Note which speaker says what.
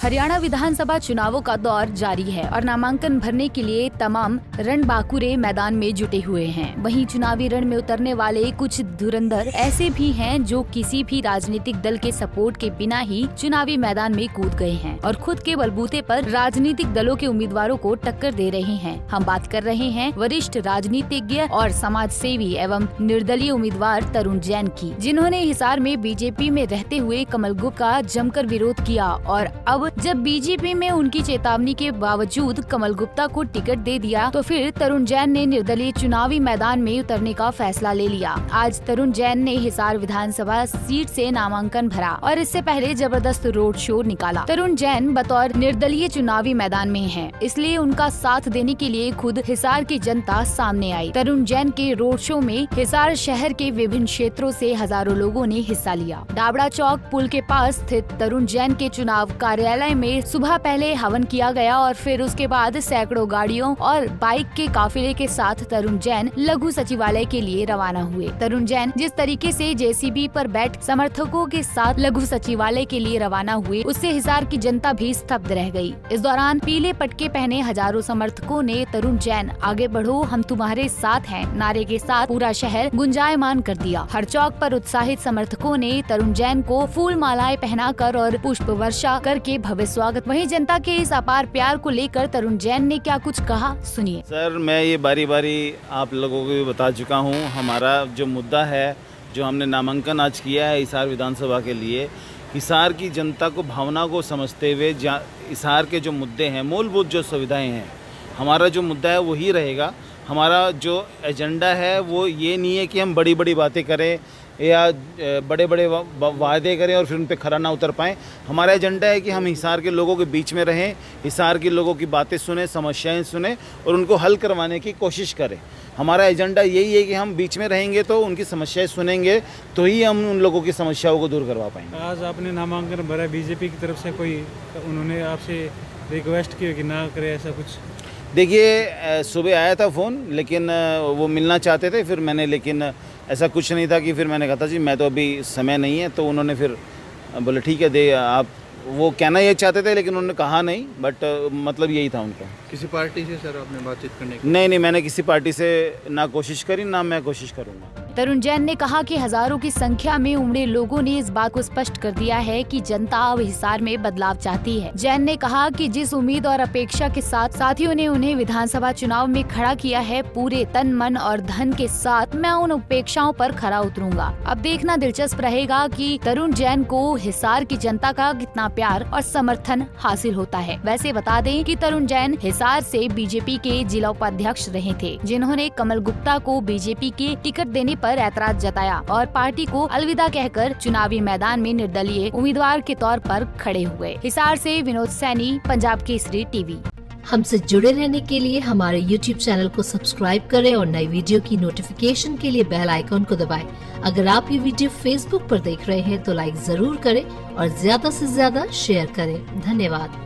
Speaker 1: हरियाणा विधानसभा चुनावों का दौर जारी है और नामांकन भरने के लिए तमाम रणबांकुरे मैदान में जुटे हुए हैं। वहीं चुनावी रण में उतरने वाले कुछ धुरंधर ऐसे भी हैं जो किसी भी राजनीतिक दल के सपोर्ट के बिना ही चुनावी मैदान में कूद गए हैं और खुद के बलबूते पर राजनीतिक दलों के उम्मीदवारों को टक्कर दे रहे हैं। हम बात कर रहे हैं वरिष्ठ राजनीतिज्ञ और समाज सेवी एवं निर्दलीय उम्मीदवार तरुण जैन की, जिन्होंने हिसार में बीजेपी में रहते हुए कमल गुप्ता का जमकर विरोध किया और अब जब बीजेपी में उनकी चेतावनी के बावजूद कमल गुप्ता को टिकट दे दिया तो फिर तरुण जैन ने निर्दलीय चुनावी मैदान में उतरने का फैसला ले लिया। आज तरुण जैन ने हिसार विधानसभा सीट से नामांकन भरा और इससे पहले जबरदस्त रोड शो निकाला। तरुण जैन बतौर निर्दलीय चुनावी मैदान में हैं, इसलिए उनका साथ देने के लिए खुद हिसार की जनता सामने आई। तरुण जैन के रोड शो में हिसार शहर के विभिन्न क्षेत्रों से हजारों लोगों ने हिस्सा लिया। डाबड़ा चौक पुल के पास स्थित तरुण जैन के चुनाव कार्यालय में सुबह पहले हवन किया गया और फिर उसके बाद सैकड़ों गाड़ियों और बाइक के काफिले के साथ तरुण जैन लघु सचिवालय के लिए रवाना हुए। तरुण जैन जिस तरीके से जेसीबी पर बैठ समर्थकों के साथ लघु सचिवालय के लिए रवाना हुए, उससे हिसार की जनता भी स्तब्ध रह गई। इस दौरान पीले पटके पहने हजारों समर्थकों ने तरुण जैन आगे बढ़ो हम तुम्हारे साथ हैं नारे के साथ पूरा शहर गुंजायमान कर दिया। हर चौक पर उत्साहित समर्थकों ने तरुण जैन को फूल मालाएं पहनाकर और पुष्प वर्षा करके भव्य स्वागत। वहीं जनता के इस अपार प्यार को लेकर तरुण जैन ने क्या कुछ कहा, सुनिए।
Speaker 2: सर, मैं ये बारी बारी आप लोगों को भी बता चुका हूँ, हमारा जो मुद्दा है, जो हमने नामांकन आज किया है हिसार विधानसभा के लिए, हिसार की जनता को भावना को समझते हुए हिसार के जो मुद्दे हैं, मूलभूत जो सुविधाएं हैं, हमारा जो मुद्दा है वही रहेगा। हमारा जो एजेंडा है वो ये नहीं है कि हम बड़ी बड़ी बातें करें या बड़े बड़े वादे करें और फिर उन पे खरा ना उतर पाएँ। हमारा एजेंडा है कि हम हिसार के लोगों के बीच में रहें, हिसार के लोगों की बातें सुने, समस्याएं सुने और उनको हल करवाने की कोशिश करें। हमारा एजेंडा यही है कि हम बीच में रहेंगे तो उनकी समस्याएं सुनेंगे तो ही हम उन लोगों की समस्याओं को दूर करवा पाएंगे।
Speaker 3: आज आपने नामांकन भरा, बीजेपी की तरफ से कोई उन्होंने आपसे रिक्वेस्ट की कि ना करे ऐसा कुछ?
Speaker 2: देखिए, सुबह आया था फ़ोन, लेकिन वो मिलना चाहते थे, फिर मैंने, लेकिन ऐसा कुछ नहीं था कि फिर मैंने कहा था जी मैं तो अभी समय नहीं है, तो उन्होंने फिर बोले ठीक है दे आप, वो कहना ये चाहते थे लेकिन उन्होंने कहा नहीं, बट मतलब यही था उनका।
Speaker 4: किसी पार्टी से सर आपने बातचीत करने की?
Speaker 2: नहीं, मैंने किसी पार्टी से ना कोशिश करी ना मैं कोशिश करूँगा।
Speaker 1: तरुण जैन ने कहा कि हजारों की संख्या में उमड़े लोगों ने इस बात को स्पष्ट कर दिया है कि जनता अब हिसार में बदलाव चाहती है। जैन ने कहा कि जिस उम्मीद और अपेक्षा के साथ साथियों ने उन्हें विधानसभा चुनाव में खड़ा किया है, पूरे तन मन और धन के साथ मैं उन अपेक्षाओं पर खरा उतरूंगा। अब देखना दिलचस्प रहेगा कि तरुण जैन को हिसार की जनता का कितना प्यार और समर्थन हासिल होता है। वैसे बता दें कि तरुण जैन हिसार से बीजेपी के जिला उपाध्यक्ष रहे थे, जिन्होंने कमल गुप्ता को बीजेपी के टिकट देने पर ऐतराज जताया और पार्टी को अलविदा कहकर चुनावी मैदान में निर्दलीय उम्मीदवार के तौर पर खड़े हुए। हिसार से विनोद सैनी, पंजाब केसरी टीवी।
Speaker 5: हमसे जुड़े रहने के लिए हमारे YouTube चैनल को सब्सक्राइब करें और नई वीडियो की नोटिफिकेशन के लिए बेल आइकॉन को दबाएं। अगर आप ये वीडियो Facebook पर देख रहे हैं तो लाइक जरूर करें और ज्यादा से ज्यादा शेयर करें। धन्यवाद।